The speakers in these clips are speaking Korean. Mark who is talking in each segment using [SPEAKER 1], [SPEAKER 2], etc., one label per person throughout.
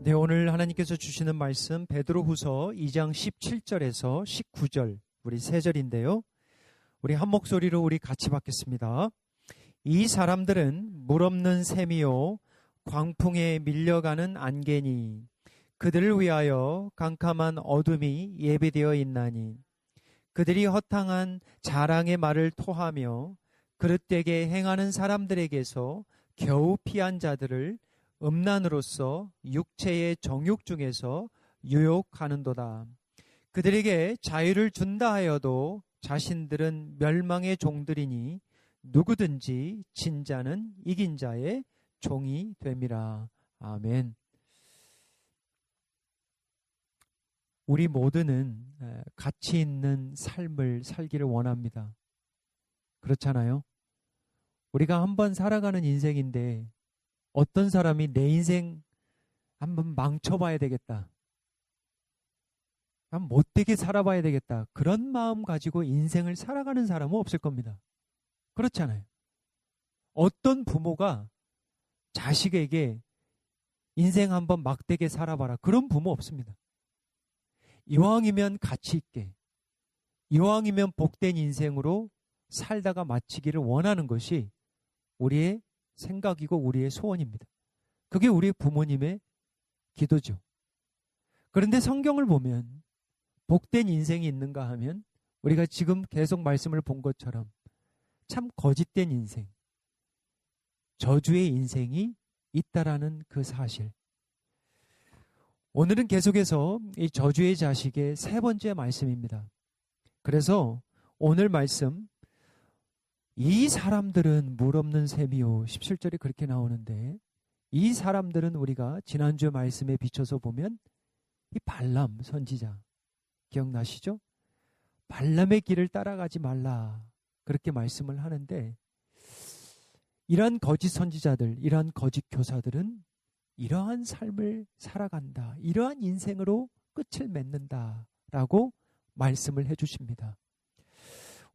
[SPEAKER 1] 네, 오늘 하나님께서 주시는 말씀 베드로후서 2장 17절에서 19절 우리 세 절인데요. 우리 한 목소리로 우리 같이 받겠습니다. 이 사람들은 물 없는 샘이요 광풍에 밀려가는 안개니 그들을 위하여 캄캄한 어둠이 예비되어 있나니 그들이 허탕한 자랑의 말을 토하며 그릇되게 행하는 사람들에게서 겨우 피한 자들을 음란으로서 육체의 정욕 중에서 유혹하는도다. 그들에게 자유를 준다 하여도 자신들은 멸망의 종들이니 누구든지 진 자는 이긴 자의 종이 됨이라. 아멘. 우리 모두는 가치 있는 삶을 살기를 원합니다. 그렇잖아요? 우리가 한번 살아가는 인생인데 어떤 사람이 내 인생 한번 망쳐봐야 되겠다, 한번 못되게 살아봐야 되겠다, 그런 마음 가지고 인생을 살아가는 사람은 없을 겁니다. 그렇잖아요. 어떤 부모가 자식에게 인생 한번 막되게 살아봐라, 그런 부모 없습니다. 이왕이면 가치 있게, 이왕이면 복된 인생으로 살다가 마치기를 원하는 것이 우리의 생각이고 우리의 소원입니다. 그게 우리 부모님의 기도죠. 그런데 성경을 보면 복된 인생이 있는가 하면 우리가 지금 계속 말씀을 본 것처럼 참 거짓된 인생, 저주의 인생이 있다라는 그 사실. 오늘은 계속해서 이 저주의 자식의 세 번째 말씀입니다. 그래서 오늘 말씀, 이 사람들은 물 없는 샘이요, 17절에 그렇게 나오는데, 이 사람들은 우리가 지난주 말씀에 비춰서 보면 이 발람 선지자 기억나시죠? 발람의 길을 따라가지 말라, 그렇게 말씀을 하는데, 이러한 거짓 선지자들, 이러한 거짓 교사들은 이러한 삶을 살아간다, 이러한 인생으로 끝을 맺는다라고 말씀을 해주십니다.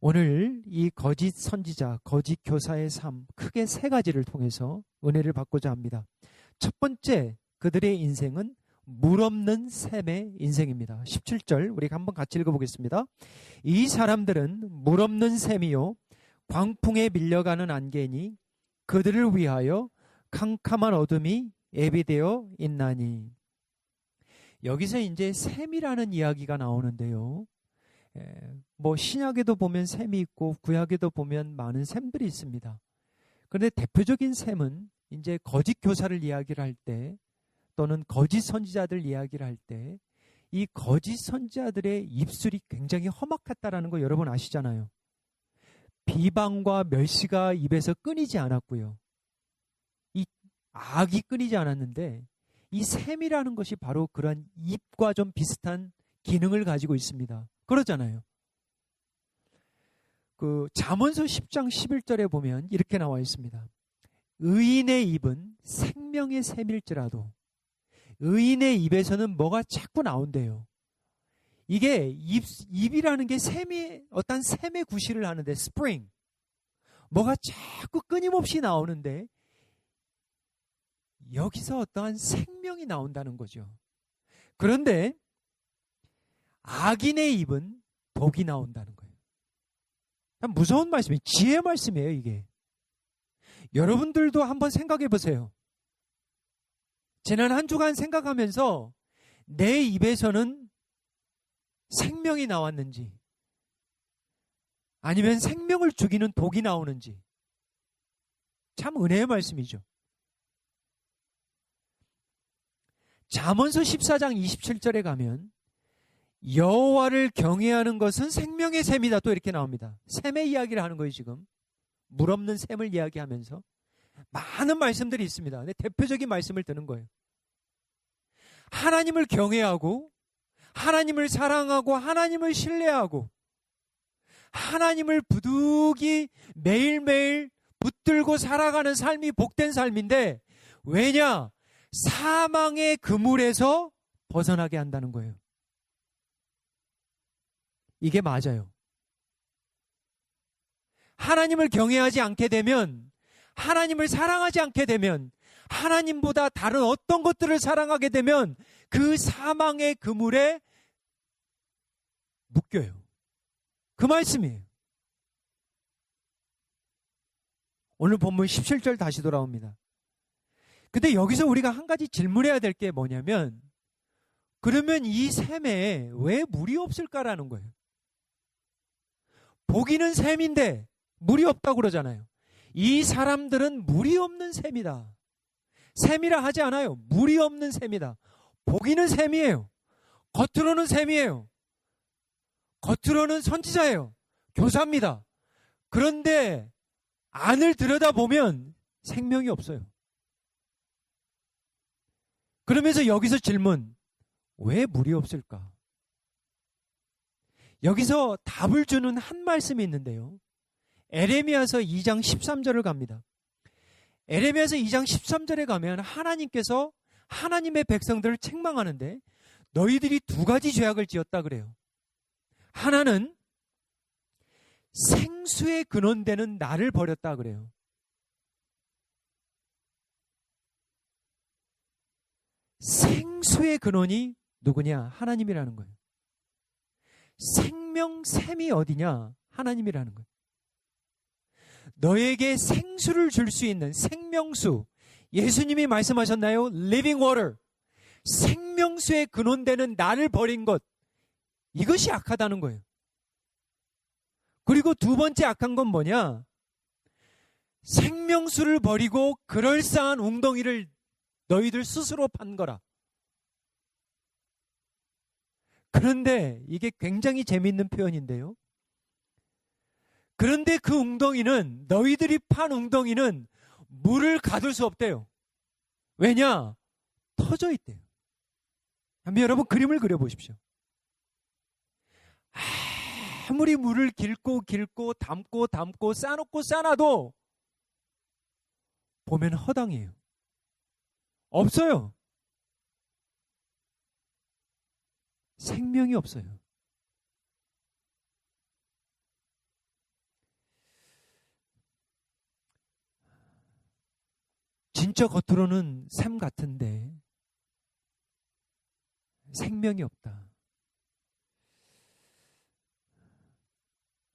[SPEAKER 1] 오늘 이 거짓 선지자, 거짓 교사의 삶, 크게 세 가지를 통해서 은혜를 받고자 합니다. 첫 번째, 그들의 인생은 물 없는 샘의 인생입니다. 17절 우리 한번 같이 읽어보겠습니다. 이 사람들은 물 없는 샘이요 광풍에 밀려가는 안개니 그들을 위하여 캄캄한 어둠이 예비되어 있나니. 여기서 이제 샘이라는 이야기가 나오는데요. 뭐 신약에도 보면 샘이 있고 구약에도 보면 많은 샘들이 있습니다. 그런데 대표적인 샘은 이제 거짓 교사를 이야기를 할 때, 또는 거짓 선지자들 이야기를 할 때, 이 거짓 선지자들의 입술이 굉장히 험악했다라는 거 여러분 아시잖아요. 비방과 멸시가 입에서 끊이지 않았고요. 이 악이 끊이지 않았는데, 이 샘이라는 것이 바로 그런 입과 좀 비슷한 기능을 가지고 있습니다. 그러잖아요. 그 잠언서 10장 11절에 보면 이렇게 나와 있습니다. 의인의 입은 생명의 샘일지라도, 의인의 입에서는 뭐가 자꾸 나온대요. 이게 입이라는 게 어떤 샘의 구실을 하는데, 스프링, 뭐가 자꾸 끊임없이 나오는데 여기서 어떠한 생명이 나온다는 거죠. 그런데 악인의 입은 독이 나온다는 거예요. 참 무서운 말씀이에요. 지혜의 말씀이에요, 이게. 여러분들도 한번 생각해 보세요. 지난 한 주간 생각하면서 내 입에서는 생명이 나왔는지, 아니면 생명을 죽이는 독이 나오는지. 참 은혜의 말씀이죠. 잠언서 14장 27절에 가면 여호와를 경외하는 것은 생명의 샘이다, 또 이렇게 나옵니다. 샘의 이야기를 하는 거예요. 지금 물 없는 샘을 이야기하면서 많은 말씀들이 있습니다. 근데 대표적인 말씀을 드는 거예요. 하나님을 경외하고 하나님을 사랑하고 하나님을 신뢰하고 하나님을 부득이 매일매일 붙들고 살아가는 삶이 복된 삶인데, 왜냐? 사망의 그물에서 벗어나게 한다는 거예요. 이게 맞아요. 하나님을 경외하지 않게 되면, 하나님을 사랑하지 않게 되면, 하나님보다 다른 어떤 것들을 사랑하게 되면 그 사망의 그물에 묶여요. 그 말씀이에요. 오늘 본문 17절 다시 돌아옵니다. 근데 여기서 우리가 한 가지 질문해야 될 게 뭐냐면, 그러면 이 셈에 왜 물이 없을까라는 거예요. 보기는 셈인데 물이 없다고 그러잖아요. 이 사람들은 물이 없는 셈이다. 셈이라 하지 않아요. 물이 없는 셈이다. 보기는 셈이에요. 겉으로는 셈이에요. 겉으로는 선지자예요. 교사입니다. 그런데 안을 들여다보면 생명이 없어요. 그러면서 여기서 질문, 왜 물이 없을까? 여기서 답을 주는 한 말씀이 있는데요. 에레미야서 2장 13절을 갑니다. 에레미야서 2장 13절에 가면 하나님께서 하나님의 백성들을 책망하는데, 너희들이 두 가지 죄악을 지었다 그래요. 하나는 생수의 근원되는 나를 버렸다 그래요. 생수의 근원이 누구냐? 하나님이라는 거예요. 생명샘이 어디냐? 하나님이라는 거예요. 너에게 생수를 줄 수 있는 생명수, 예수님이 말씀하셨나요? Living water, 생명수의 근원되는 나를 버린 것, 이것이 악하다는 거예요. 그리고 두 번째 악한 건 뭐냐? 생명수를 버리고 그럴싸한 웅덩이를 너희들 스스로 판 거라. 그런데 이게 굉장히 재미있는 표현인데요. 그런데 그 웅덩이는, 너희들이 판 웅덩이는 물을 가둘 수 없대요. 왜냐? 터져 있대요. 한번 여러분 그림을 그려보십시오. 아무리 물을 길고 담고 쌓아놓고 쌓아놔도 보면 허당이에요. 없어요. 생명이 없어요. 진짜 겉으로는 샘 같은데 생명이 없다.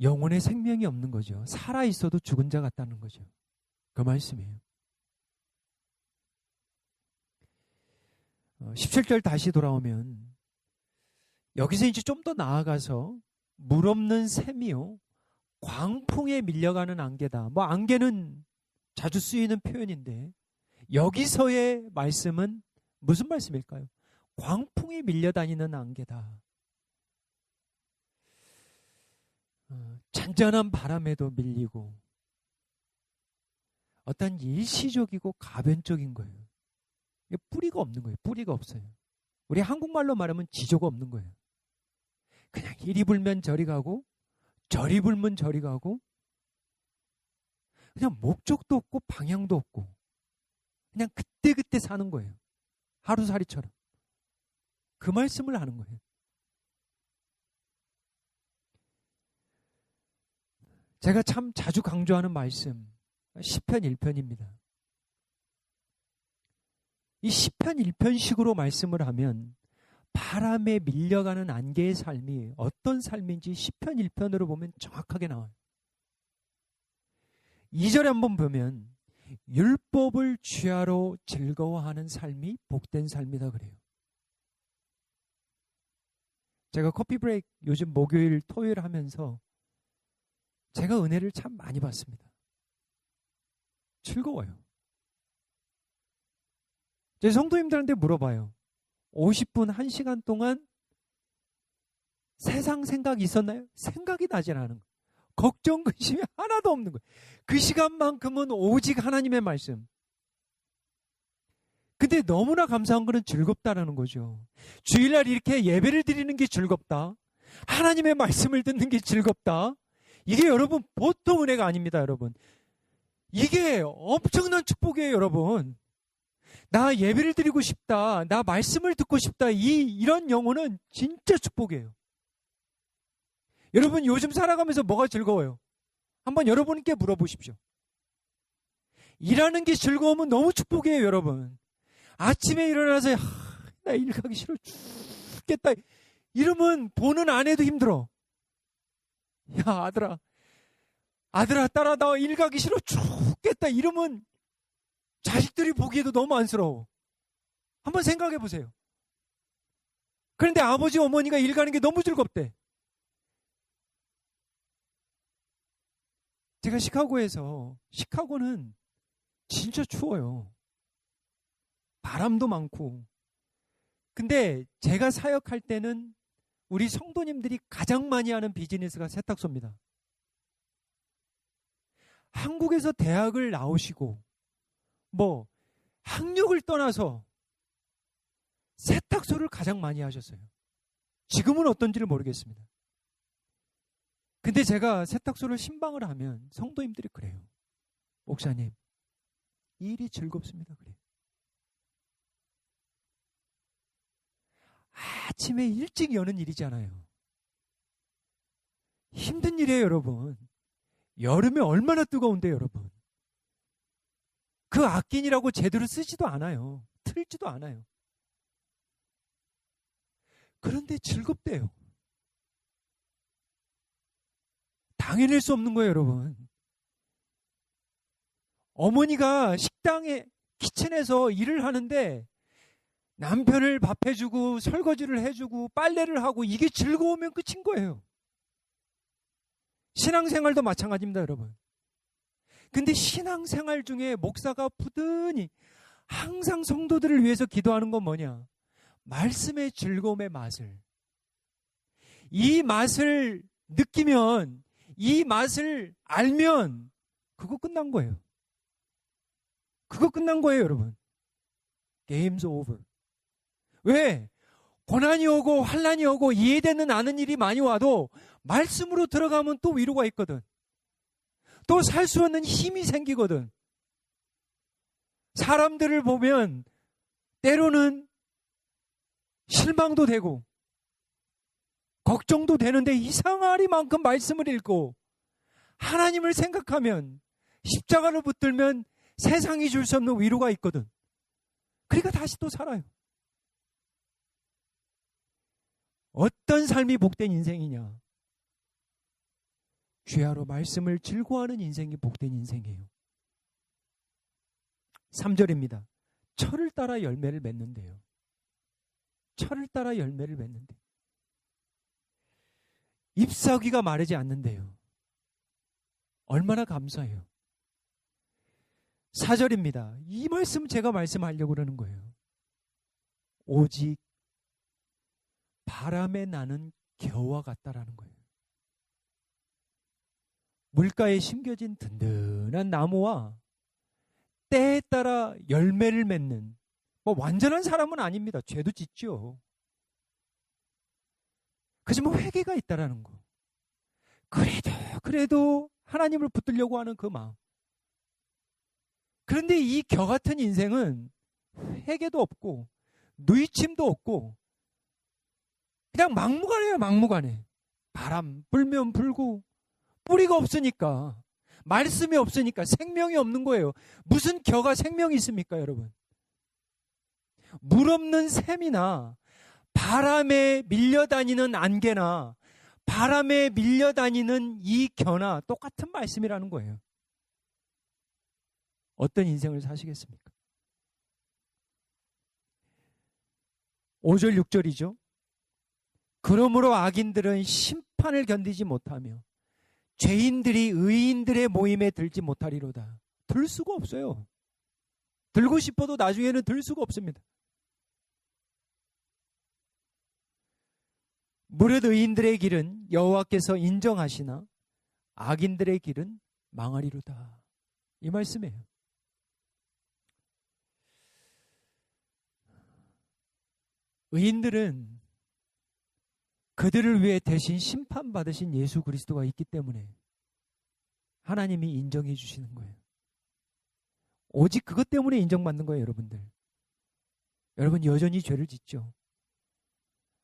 [SPEAKER 1] 영혼의 생명이 없는 거죠. 살아있어도 죽은 자 같다는 거죠. 그 말씀이에요. 17절 다시 돌아오면, 여기서 이제 좀 더 나아가서 물 없는 샘이요, 광풍에 밀려가는 안개다. 뭐 안개는 자주 쓰이는 표현인데, 여기서의 말씀은 무슨 말씀일까요? 광풍에 밀려다니는 안개다. 잔잔한 바람에도 밀리고 어떤 일시적이고 가변적인 거예요. 뿌리가 없는 거예요. 뿌리가 없어요. 우리 한국말로 말하면 지조가 없는 거예요. 그냥 이리 불면 저리 가고 저리 불면 저리 가고, 그냥 목적도 없고 방향도 없고 그냥 그때그때 사는 거예요. 하루살이처럼. 그 말씀을 하는 거예요. 제가 참 자주 강조하는 말씀, 시편 1편입니다. 이 시편 1편식으로 말씀을 하면 바람에 밀려가는 안개의 삶이 어떤 삶인지 시편 1편으로 보면 정확하게 나와요. 2절에 한번 보면 율법을 취하러 즐거워하는 삶이 복된 삶이다 그래요. 제가 커피 브레이크 요즘 목요일 토요일 하면서 제가 은혜를 참 많이 받습니다. 즐거워요. 제 성도님들한테 물어봐요. 50분, 1시간 동안 세상 생각이 있었나요? 생각이 나질 않은 거예요. 걱정, 근심이 하나도 없는 거예요. 그 시간만큼은 오직 하나님의 말씀. 근데 너무나 감사한 거는 즐겁다라는 거죠. 주일날 이렇게 예배를 드리는 게 즐겁다. 하나님의 말씀을 듣는 게 즐겁다. 이게 여러분 보통 은혜가 아닙니다, 여러분. 이게 엄청난 축복이에요, 여러분. 나 예배를 드리고 싶다. 나 말씀을 듣고 싶다. 이런 영혼은 진짜 축복이에요. 여러분 요즘 살아가면서 뭐가 즐거워요? 한번 여러분께 물어보십시오. 일하는 게 즐거우면 너무 축복이에요, 여러분. 아침에 일어나서 나 일 가기 싫어 죽겠다 이러면 보는 아내도 힘들어. 야, 아들아 딸아 나 일 가기 싫어 죽겠다 이러면 자식들이 보기에도 너무 안쓰러워. 한번 생각해 보세요. 그런데 아버지 어머니가 일 가는 게 너무 즐겁대. 제가 시카고는 진짜 추워요. 바람도 많고. 근데 제가 사역할 때는 우리 성도님들이 가장 많이 하는 비즈니스가 세탁소입니다. 한국에서 대학을 나오시고 학력을 떠나서 세탁소를 가장 많이 하셨어요. 지금은 어떤지를 모르겠습니다. 근데 제가 세탁소를 신방을 하면 성도님들이 그래요. 목사님, 일이 즐겁습니다. 그래요. 아침에 일찍 여는 일이잖아요. 힘든 일이에요, 여러분. 여름에 얼마나 뜨거운데, 여러분. 그 악긴이라고 제대로 쓰지도 않아요. 틀지도 않아요. 그런데 즐겁대요. 당해낼 수 없는 거예요, 여러분. 어머니가 식당에, 키친에서 일을 하는데 남편을 밥 해주고 설거지를 해주고 빨래를 하고 이게 즐거우면 끝인 거예요. 신앙생활도 마찬가지입니다, 여러분. 근데 신앙생활 중에 목사가 부단히 항상 성도들을 위해서 기도하는 건 뭐냐? 말씀의 즐거움의 맛을. 이 맛을 느끼면, 이 맛을 알면 그거 끝난 거예요. 그거 끝난 거예요, 여러분. Game's over. 왜? 고난이 오고 환난이 오고 이해되는 않은 일이 많이 와도 말씀으로 들어가면 또 위로가 있거든. 또 살 수 없는 힘이 생기거든. 사람들을 보면 때로는 실망도 되고 걱정도 되는데 이상하리만큼 말씀을 읽고 하나님을 생각하면 십자가를 붙들면 세상이 줄 수 없는 위로가 있거든. 그러니까 다시 또 살아요. 어떤 삶이 복된 인생이냐? 주야로 말씀을 즐거워하는 인생이 복된 인생이에요. 3절입니다. 철을 따라 열매를 맺는데요. 철을 따라 열매를 맺는데 잎사귀가 마르지 않는데요. 얼마나 감사해요. 4절입니다. 이 말씀 제가 말씀하려고 그러는 거예요. 오직 바람에 나는 겨와 같다라는 거예요. 물가에 심겨진 든든한 나무와 때에 따라 열매를 맺는 완전한 사람은 아닙니다. 죄도 짓죠. 그지만 회개가 있다라는 거. 그래도 하나님을 붙들려고 하는 그 마음. 그런데 이 겨 같은 인생은 회개도 없고 누이침도 없고 그냥 막무가내예요. 막무가내. 바람 불면 불고 뿌리가 없으니까, 말씀이 없으니까 생명이 없는 거예요. 무슨 겨가 생명이 있습니까, 여러분? 물 없는 샘이나 바람에 밀려다니는 안개나 바람에 밀려다니는 이 겨나 똑같은 말씀이라는 거예요. 어떤 인생을 사시겠습니까? 5절 6절이죠. 그러므로 악인들은 심판을 견디지 못하며 죄인들이 의인들의 모임에 들지 못하리로다. 들 수가 없어요. 들고 싶어도 나중에는 들 수가 없습니다. 무릇 의인들의 길은 여호와께서 인정하시나 악인들의 길은 망하리로다. 이 말씀이에요. 의인들은 그들을 위해 대신 심판받으신 예수 그리스도가 있기 때문에 하나님이 인정해 주시는 거예요. 오직 그것 때문에 인정받는 거예요, 여러분들. 여러분 여전히 죄를 짓죠.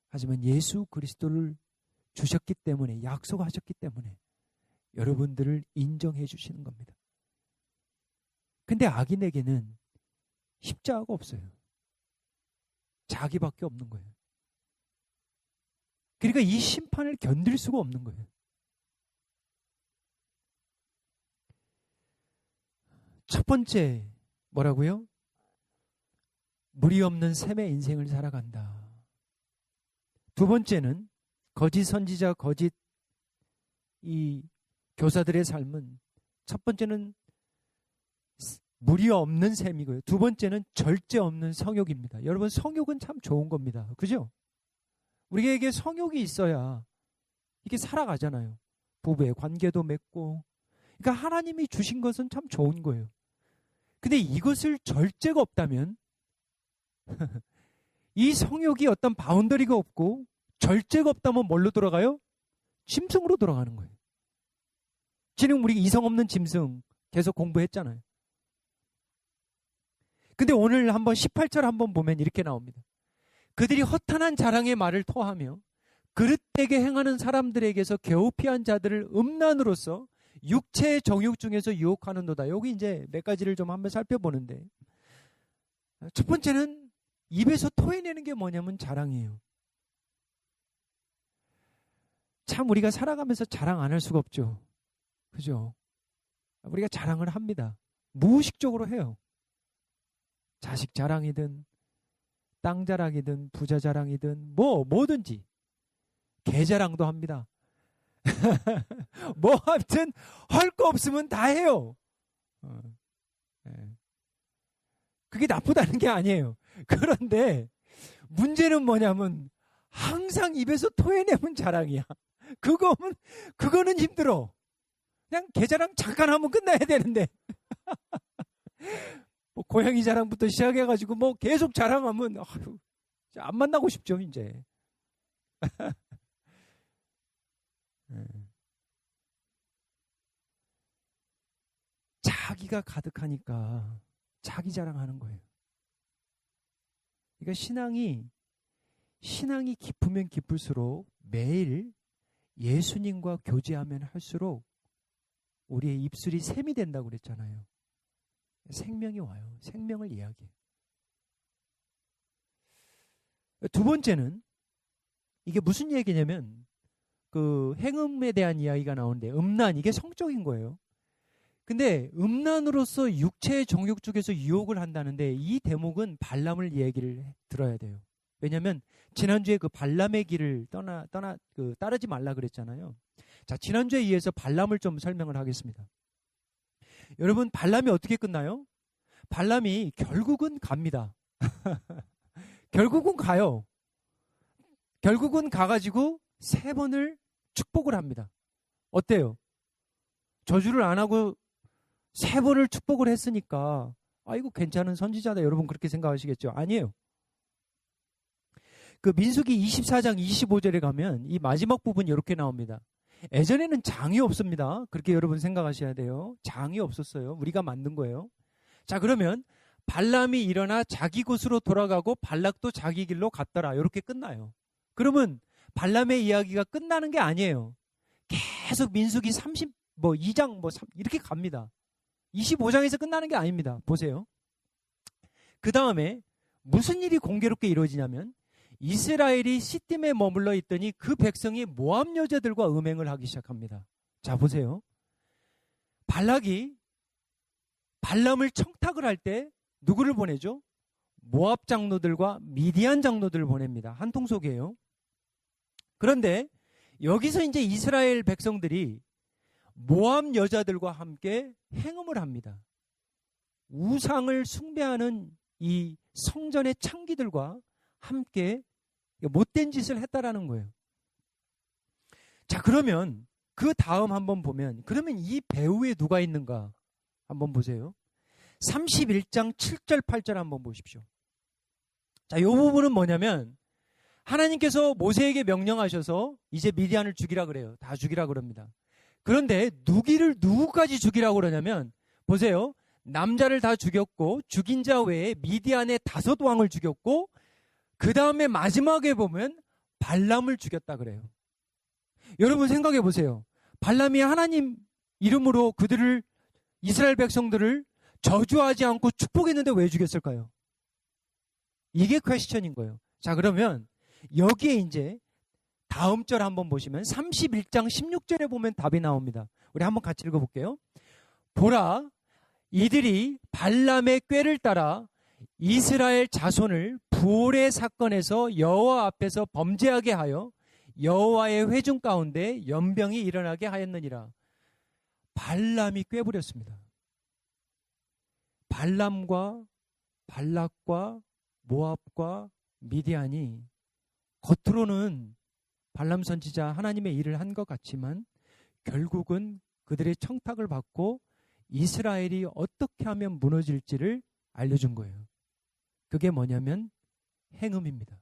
[SPEAKER 1] 하지만 예수 그리스도를 주셨기 때문에, 약속하셨기 때문에 여러분들을 인정해 주시는 겁니다. 근데 악인에게는 십자가가 없어요. 자기밖에 없는 거예요. 그러니까 이 심판을 견딜 수가 없는 거예요. 첫 번째 뭐라고요? 무리 없는 셈의 인생을 살아간다. 두 번째는 거짓 선지자, 거짓 이 교사들의 삶은 첫 번째는 무리 없는 셈이고요. 두 번째는 절제 없는 성욕입니다. 여러분, 성욕은 참 좋은 겁니다. 그죠? 우리에게 성욕이 있어야 이게 살아가잖아요. 부부의 관계도 맺고. 그러니까 하나님이 주신 것은 참 좋은 거예요. 근데 이것을 절제가 없다면 이 성욕이 어떤 바운더리가 없고 절제가 없다면 뭘로 돌아가요? 짐승으로 돌아가는 거예요. 지금 우리 이성 없는 짐승 계속 공부했잖아요. 근데 오늘 한번 18절 한번 보면 이렇게 나옵니다. 그들이 허탄한 자랑의 말을 토하며 그릇되게 행하는 사람들에게서 겨우 피한 자들을 음란으로서 육체의 정욕 중에서 유혹하는도다. 여기 이제 몇 가지를 좀 한번 살펴보는데, 첫 번째는 입에서 토해내는 게 뭐냐면 자랑이에요. 참 우리가 살아가면서 자랑 안 할 수가 없죠. 그죠? 우리가 자랑을 합니다. 무의식적으로 해요. 자식 자랑이든 땅 자랑이든 부자 자랑이든 뭐든지 개 자랑도 합니다. 뭐 하여튼 할 거 없으면 다 해요. 그게 나쁘다는 게 아니에요. 그런데 문제는 뭐냐면 항상 입에서 토해내면 자랑이야. 그거는 힘들어. 그냥 개 자랑 잠깐 하면 끝나야 되는데 뭐 고양이 자랑부터 시작해가지고 뭐 계속 자랑하면 안 만나고 싶죠 이제. 자기가 가득하니까 자기 자랑하는 거예요. 그러니까 신앙이 깊으면 깊을수록 매일 예수님과 교제하면 할수록 우리의 입술이 샘이 된다고 그랬잖아요. 생명이 와요. 생명을 이야기해요. 두 번째는 이게 무슨 얘기냐면 그 행음에 대한 이야기가 나오는데 음란, 이게 성적인 거예요. 근데 음란으로서 육체의 정욕 쪽에서 유혹을 한다는데 이 대목은 발람을 이야기를 들어야 돼요. 왜냐하면 지난주에 그 발람의 길을 따르지 말라 그랬잖아요. 자, 지난주에 이어서 발람을 좀 설명을 하겠습니다. 여러분, 발람이 어떻게 끝나요? 발람이 결국은 갑니다. 결국은 가요. 결국은 가가지고 3번을 축복을 합니다. 어때요? 저주를 안 하고 3번을 축복을 했으니까 이거 괜찮은 선지자다. 여러분 그렇게 생각하시겠죠? 아니에요. 그 민수기 24장 25절에 가면 이 마지막 부분이 이렇게 나옵니다. 예전에는 장이 없습니다. 그렇게 여러분 생각하셔야 돼요. 장이 없었어요. 우리가 만든 거예요. 자, 그러면 발람이 일어나 자기 곳으로 돌아가고 발락도 자기 길로 갔더라. 이렇게 끝나요. 그러면 발람의 이야기가 끝나는 게 아니에요. 계속 민수기 2장 이렇게 갑니다. 25장에서 끝나는 게 아닙니다. 보세요. 그 다음에 무슨 일이 공교롭게 이루어지냐면 이스라엘이 시딤에 머물러 있더니 그 백성이 모압 여자들과 음행을 하기 시작합니다. 자, 보세요. 발락이 발람을 청탁을 할 때 누구를 보내죠? 모압 장로들과 미디안 장로들을 보냅니다. 한 통속이에요. 그런데 여기서 이제 이스라엘 백성들이 모압 여자들과 함께 행음을 합니다. 우상을 숭배하는 이 성전의 창기들과 함께 못된 짓을 했다라는 거예요. 자, 그러면 그 다음 한번 보면, 그러면 이 배후에 누가 있는가 한번 보세요. 31장 7절 8절 한번 보십시오. 자, 이 부분은 뭐냐면 하나님께서 모세에게 명령하셔서 이제 미디안을 죽이라 그래요. 다 죽이라 그럽니다. 그런데 누구까지 죽이라고 그러냐면 보세요. 남자를 다 죽였고 죽인 자 외에 미디안의 5왕을 죽였고 그 다음에 마지막에 보면 발람을 죽였다 그래요. 여러분 생각해 보세요. 발람이 하나님 이름으로 이스라엘 백성들을 저주하지 않고 축복했는데 왜 죽였을까요? 이게 퀘스천인 거예요. 자, 그러면 여기에 이제 다음 절 한번 보시면 31장 16절에 보면 답이 나옵니다. 우리 한번 같이 읽어볼게요. 보라, 이들이 발람의 꾀를 따라 이스라엘 자손을 부올의 사건에서 여호와 앞에서 범죄하게 하여 여호와의 회중 가운데 연병이 일어나게 하였느니라. 발람이 꾀부렸습니다. 발람과 발락과 모압과 미디안이 겉으로는 발람 선지자 하나님의 일을 한 것 같지만 결국은 그들의 청탁을 받고 이스라엘이 어떻게 하면 무너질지를 알려준 거예요. 그게 뭐냐면 행음입니다.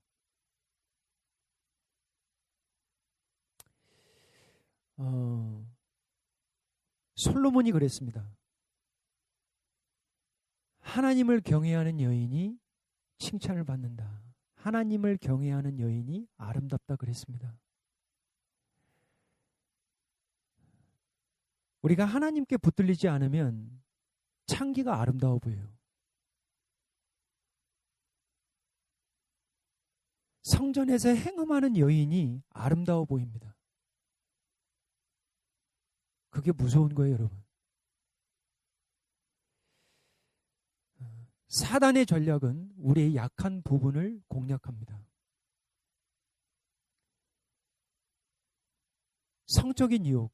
[SPEAKER 1] 솔로몬이 그랬습니다. 하나님을 경외하는 여인이 칭찬을 받는다. 하나님을 경외하는 여인이 아름답다 그랬습니다. 우리가 하나님께 붙들리지 않으면 창기가 아름다워 보여요. 성전에서 행음하는 여인이 아름다워 보입니다. 그게 무서운 거예요, 여러분. 사단의 전략은 우리의 약한 부분을 공략합니다. 성적인 유혹,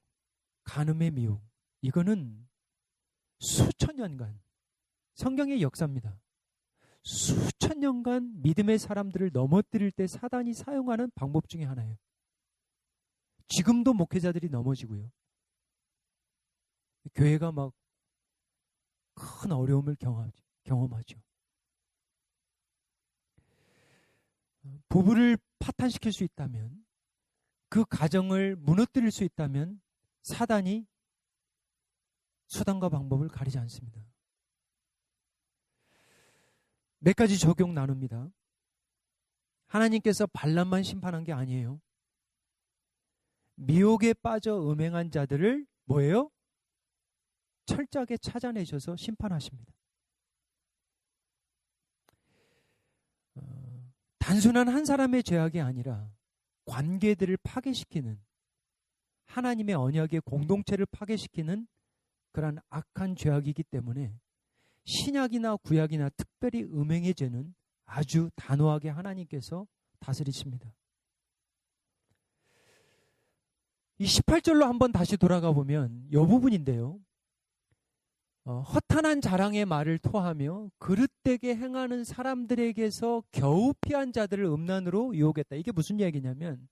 [SPEAKER 1] 간음의 미혹, 이거는 수천 년간 성경의 역사입니다. 수천 년간 믿음의 사람들을 넘어뜨릴 때 사단이 사용하는 방법 중에 하나예요. 지금도 목회자들이 넘어지고요. 교회가 막 큰 어려움을 경험하죠. 부부를 파탄시킬 수 있다면, 그 가정을 무너뜨릴 수 있다면 사단이 수단과 방법을 가리지 않습니다. 몇 가지 적용 나눕니다. 하나님께서 발람만 심판한 게 아니에요. 미혹에 빠져 음행한 자들을 뭐예요? 철저하게 찾아내셔서 심판하십니다. 단순한 한 사람의 죄악이 아니라 관계들을 파괴시키는, 하나님의 언약의 공동체를 파괴시키는 그러한 악한 죄악이기 때문에 신약이나 구약이나 특별히 음행의 죄는 아주 단호하게 하나님께서 다스리십니다. 이 18절로 한번 다시 돌아가 보면 이 부분인데요. 허탄한 자랑의 말을 토하며 그릇되게 행하는 사람들에게서 겨우 피한 자들을 음란으로 유혹했다. 이게 무슨 얘기냐면,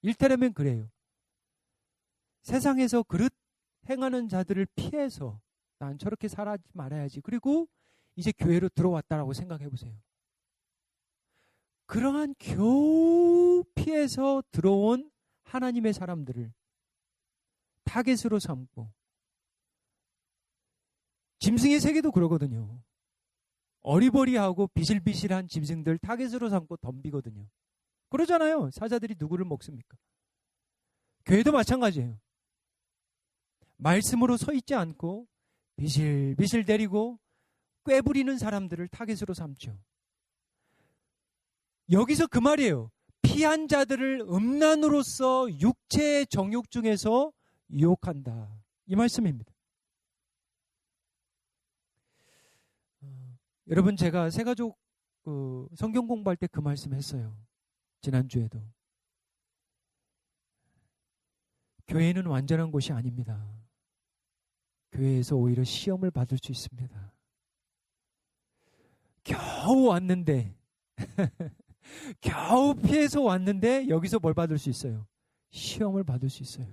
[SPEAKER 1] 일테라면 그래요. 세상에서 그릇 행하는 자들을 피해서 난 저렇게 살지 말아야지. 그리고 이제 교회로 들어왔다라고 생각해 보세요. 그러한 겨우 피해서 들어온 하나님의 사람들을 타겟으로 삼고, 짐승의 세계도 그러거든요. 어리버리하고 비실비실한 짐승들 타겟으로 삼고 덤비거든요. 그러잖아요. 사자들이 누구를 먹습니까? 교회도 마찬가지예요. 말씀으로 서 있지 않고 비실비실 데리고 꾀부리는 사람들을 타겟으로 삼죠. 여기서 그 말이에요. 피한 자들을 음란으로서 육체의 정욕 중에서 유혹한다. 이 말씀입니다. 여러분, 제가 새가족 성경 공부할 때 그 말씀 했어요. 지난주에도. 교회는 완전한 곳이 아닙니다. 교회에서 오히려 시험을 받을 수 있습니다. 겨우 왔는데 겨우 피해서 왔는데 여기서 뭘 받을 수 있어요? 시험을 받을 수 있어요.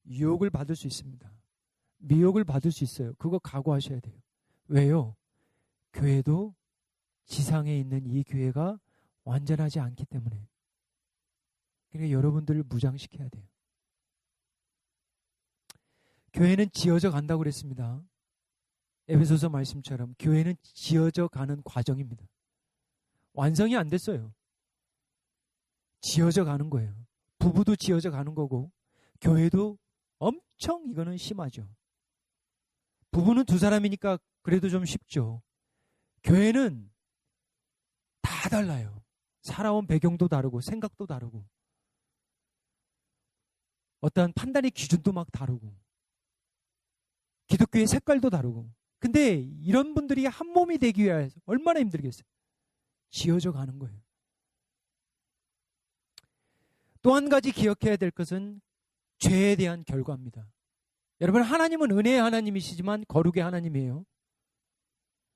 [SPEAKER 1] 유혹을 받을 수 있습니다. 미혹을 받을 수 있어요. 그거 각오하셔야 돼요. 왜요? 교회도 지상에 있는 이 교회가 완전하지 않기 때문에. 그러니까 여러분들을 무장시켜야 돼요. 교회는 지어져 간다고 그랬습니다. 에베소서 말씀처럼 교회는 지어져 가는 과정입니다. 완성이 안 됐어요. 지어져 가는 거예요. 부부도 지어져 가는 거고 교회도 엄청 이거는 심하죠. 부부는 두 사람이니까 그래도 좀 쉽죠. 교회는 다 달라요. 살아온 배경도 다르고 생각도 다르고 어떠한 판단의 기준도 막 다르고 기독교의 색깔도 다르고. 근데 이런 분들이 한 몸이 되기 위해서 얼마나 힘들겠어요. 지어져 가는 거예요. 또 한 가지 기억해야 될 것은 죄에 대한 결과입니다. 여러분, 하나님은 은혜의 하나님이시지만 거룩의 하나님이에요.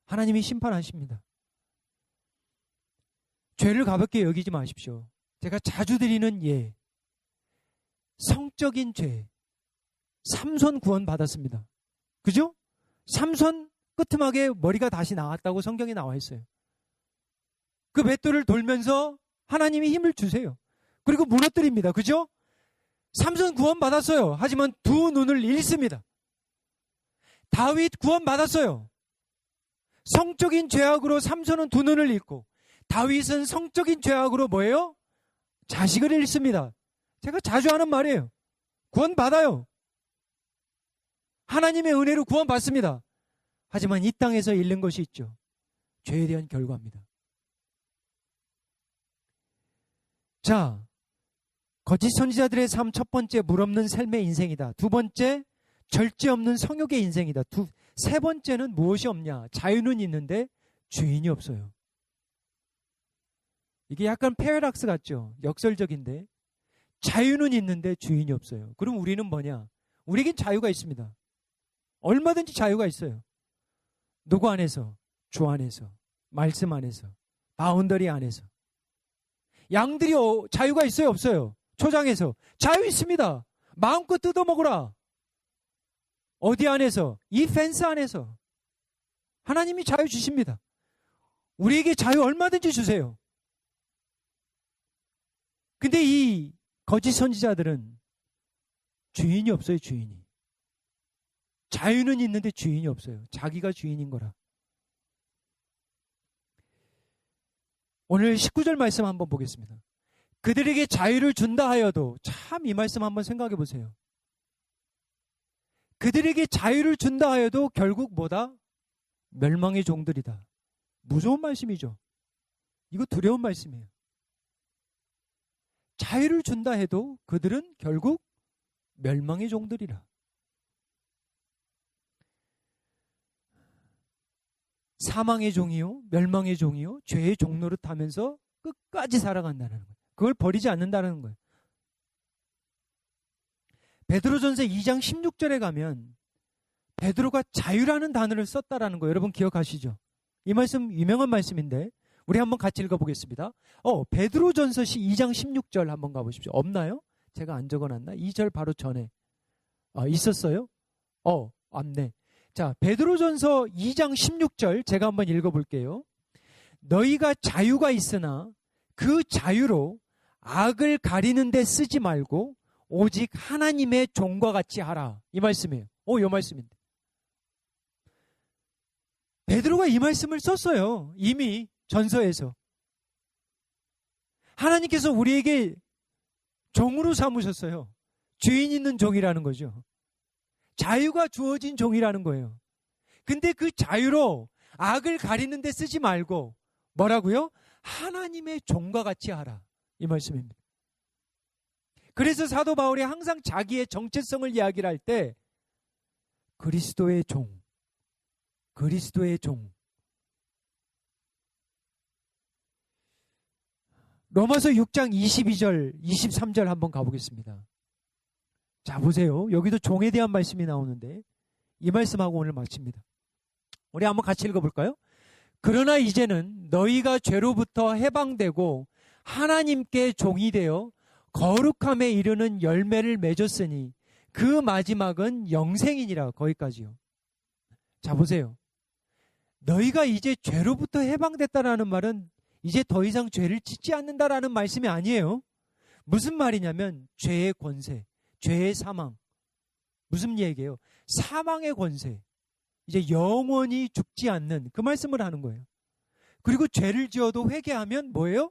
[SPEAKER 1] 하나님이 심판하십니다. 죄를 가볍게 여기지 마십시오. 제가 자주 드리는 예, 성적인 죄. 삼손 구원 받았습니다. 그죠? 삼손 끄트막에 머리가 다시 나왔다고 성경에 나와 있어요. 그 맷돌을 돌면서 하나님이 힘을 주세요. 그리고 무너뜨립니다. 그죠? 삼손 구원 받았어요. 하지만 두 눈을 잃습니다. 다윗 구원 받았어요. 성적인 죄악으로 삼손은 두 눈을 잃고 다윗은 성적인 죄악으로 뭐예요? 자식을 잃습니다. 제가 자주 하는 말이에요. 구원 받아요. 하나님의 은혜로 구원 받습니다. 하지만 이 땅에서 잃는 것이 있죠. 죄에 대한 결과입니다. 자, 거짓 선지자들의 삶 첫 번째, 물없는 삶의 인생이다. 두 번째, 절제 없는 성욕의 인생이다. 세 번째는 무엇이 없냐? 자유는 있는데 주인이 없어요. 이게 약간 패러락스 같죠? 역설적인데 자유는 있는데 주인이 없어요. 그럼 우리는 뭐냐? 우리에겐 자유가 있습니다. 얼마든지 자유가 있어요. 누구 안에서? 주 안에서, 말씀 안에서, 바운더리 안에서. 양들이 자유가 있어요? 없어요? 초장에서 자유 있습니다. 마음껏 뜯어먹으라. 어디 안에서? 이 펜스 안에서. 하나님이 자유 주십니다. 우리에게 자유 얼마든지 주세요. 근데 이 거짓 선지자들은 주인이 없어요. 주인이. 자유는 있는데 주인이 없어요. 자기가 주인인 거라. 오늘 19절 말씀 한번 보겠습니다. 그들에게 자유를 준다 하여도, 참 이 말씀 한번 생각해 보세요. 그들에게 자유를 준다 하여도 결국 뭐다? 멸망의 종들이다. 무서운 말씀이죠. 이거 두려운 말씀이에요. 자유를 준다 해도 그들은 결국 멸망의 종들이라. 사망의 종이요, 멸망의 종이요, 죄의 종노릇 하면서 끝까지 살아간다는 거예요. 그걸 버리지 않는다는 거예요. 베드로전서 2장 16절에 가면 베드로가 자유라는 단어를 썼다라는 거 여러분 기억하시죠? 이 말씀 유명한 말씀인데 우리 한번 같이 읽어보겠습니다. 베드로전서 2장 16절 한번 가보십시오. 없나요? 제가 안 적어놨나? 2절 바로 전에 있었어요? 없네. 자, 베드로전서 2장 16절 제가 한번 읽어볼게요. 너희가 자유가 있으나 그 자유로 악을 가리는 데 쓰지 말고 오직 하나님의 종과 같이 하라. 이 말씀이에요. 이 말씀인데. 베드로가 이 말씀을 썼어요. 이미 전서에서. 하나님께서 우리에게 종으로 삼으셨어요. 주인 있는 종이라는 거죠. 자유가 주어진 종이라는 거예요. 근데 그 자유로 악을 가리는 데 쓰지 말고 뭐라고요? 하나님의 종과 같이 하라. 이 말씀입니다. 그래서 사도 바울이 항상 자기의 정체성을 이야기를 할 때 그리스도의 종, 그리스도의 종. 로마서 6장 22절, 23절 한번 가보겠습니다. 자, 보세요. 여기도 종에 대한 말씀이 나오는데 이 말씀하고 오늘 마칩니다. 우리 한번 같이 읽어볼까요? 그러나 이제는 너희가 죄로부터 해방되고 하나님께 종이 되어 거룩함에 이르는 열매를 맺었으니 그 마지막은 영생이니라. 거기까지요. 자, 보세요. 너희가 이제 죄로부터 해방됐다라는 말은 이제 더 이상 죄를 짓지 않는다라는 말씀이 아니에요. 무슨 말이냐면 죄의 권세, 죄의 사망. 무슨 얘기예요? 사망의 권세. 이제 영원히 죽지 않는 그 말씀을 하는 거예요. 그리고 죄를 지어도 회개하면 뭐예요?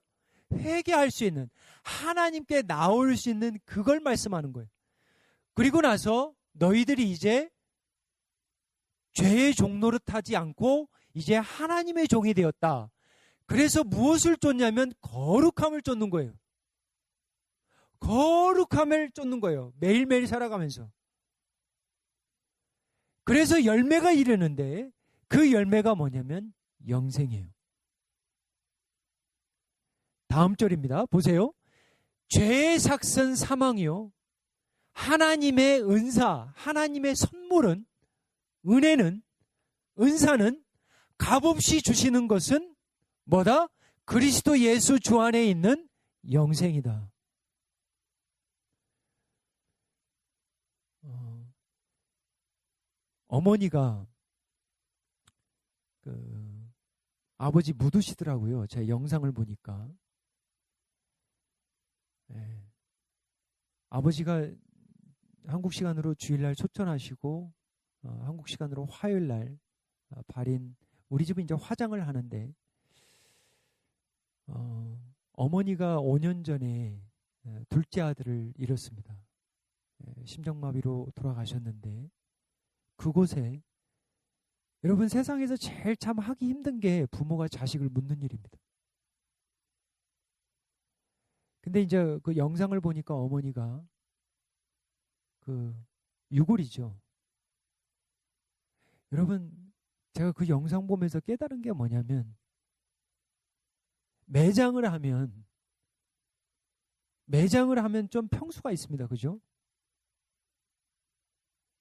[SPEAKER 1] 회개할 수 있는, 하나님께 나올 수 있는 그걸 말씀하는 거예요. 그리고 나서 너희들이 이제 죄의 종노릇하지 않고 이제 하나님의 종이 되었다. 그래서 무엇을 쫓냐면 거룩함을 쫓는 거예요. 거룩함을 쫓는 거예요. 매일매일 살아가면서. 그래서 열매가 이르는데 그 열매가 뭐냐면 영생이에요. 다음 절입니다. 보세요. 죄의 삭은 사망이요. 하나님의 은사, 하나님의 선물은, 은혜는, 은사는 값없이 주시는 것은 뭐다? 그리스도 예수 주 안에 있는 영생이다. 어머니가 아버지 묻으시더라고요. 제 영상을 보니까. 네. 아버지가 한국 시간으로 주일날 초천하시고 한국 시간으로 화요일날 발인, 우리 집은 이제 화장을 하는데 어머니가 5년 전에 둘째 아들을 잃었습니다. 심장마비로 돌아가셨는데 그곳에 여러분 세상에서 제일 참 하기 힘든 게 부모가 자식을 묻는 일입니다. 근데 이제 그 영상을 보니까 어머니가 유골이죠. 여러분 제가 그 영상 보면서 깨달은 게 뭐냐면 매장을 하면 좀 평수가 있습니다. 그죠?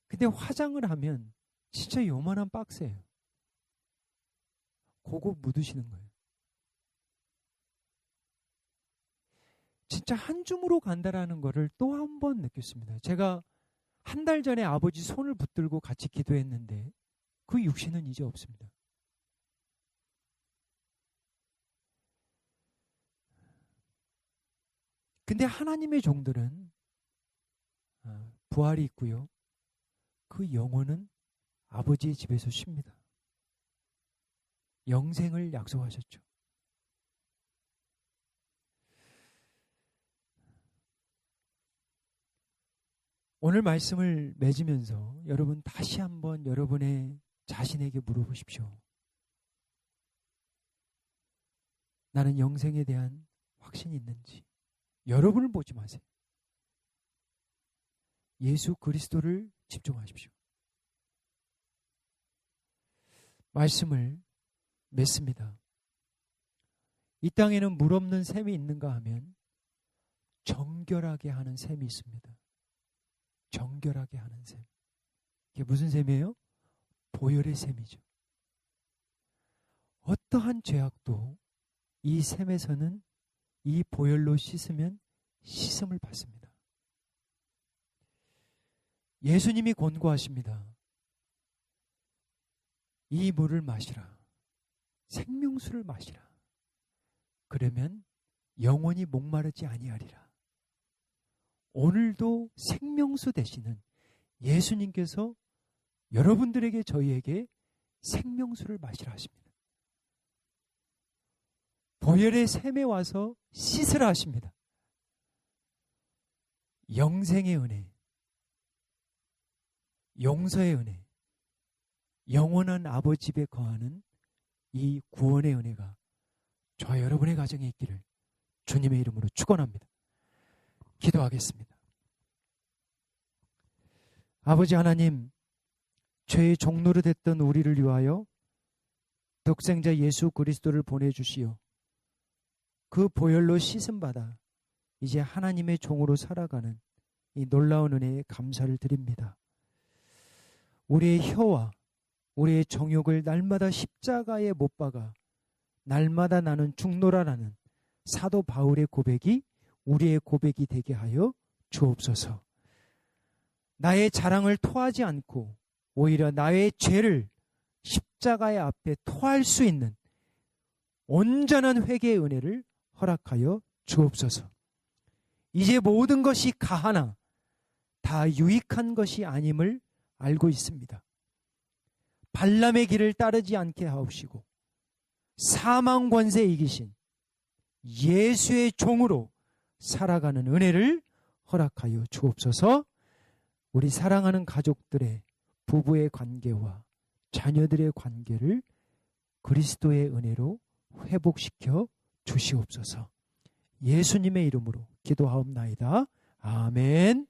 [SPEAKER 1] 근데 화장을 하면 진짜 요만한 박스예요. 그거 묻으시는 거예요. 진짜 한 줌으로 간다라는 거를 또 한 번 느꼈습니다. 제가 한 달 전에 아버지 손을 붙들고 같이 기도했는데 그 육신은 이제 없습니다. 근데 하나님의 종들은 부활이 있고요. 그 영혼은 아버지의 집에서 쉽니다. 영생을 약속하셨죠. 오늘 말씀을 맺으면서 여러분 다시 한번 여러분의 자신에게 물어보십시오. 나는 영생에 대한 확신이 있는지. 여러분을 보지 마세요. 예수 그리스도를 집중하십시오. 말씀을 맺습니다. 이 땅에는 물 없는 샘이 있는가 하면 정결하게 하는 샘이 있습니다. 정결하게 하는 샘. 이게 무슨 샘이에요? 보혈의 샘이죠. 어떠한 죄악도 이 샘에서는 이 보혈로 씻으면 씻음을 받습니다. 예수님이 권고하십니다. 이 물을 마시라. 생명수를 마시라. 그러면 영원히 목마르지 아니하리라. 오늘도 생명수 되시는 예수님께서 여러분들에게 저희에게 생명수를 마시라 하십니다. 보혈의 샘에 와서 씻으라 하십니다. 영생의 은혜, 용서의 은혜, 영원한 아버지 집에 거하는 이 구원의 은혜가 저와 여러분의 가정에 있기를 주님의 이름으로 축원합니다. 기도하겠습니다. 아버지 하나님, 죄의 종로로 됐던 우리를 위하여 독생자 예수 그리스도를 보내주시어 그 보혈로 씻음받아 이제 하나님의 종으로 살아가는 이 놀라운 은혜에 감사를 드립니다. 우리의 혀와 우리의 정욕을 날마다 십자가에 못 박아 날마다 나는 죽노라라는 사도 바울의 고백이 우리의 고백이 되게 하여 주옵소서. 나의 자랑을 토하지 않고 오히려 나의 죄를 십자가의 앞에 토할 수 있는 온전한 회개의 은혜를 허락하여 주옵소서. 이제 모든 것이 가하나 다 유익한 것이 아님을 알고 있습니다. 발람의 길을 따르지 않게 하옵시고 사망 권세 이기신 예수의 종으로 살아가는 은혜를 허락하여 주옵소서. 우리 사랑하는 가족들의 부부의 관계와 자녀들의 관계를 그리스도의 은혜로 회복시켜 주시옵소서. 예수님의 이름으로 기도하옵나이다. 아멘.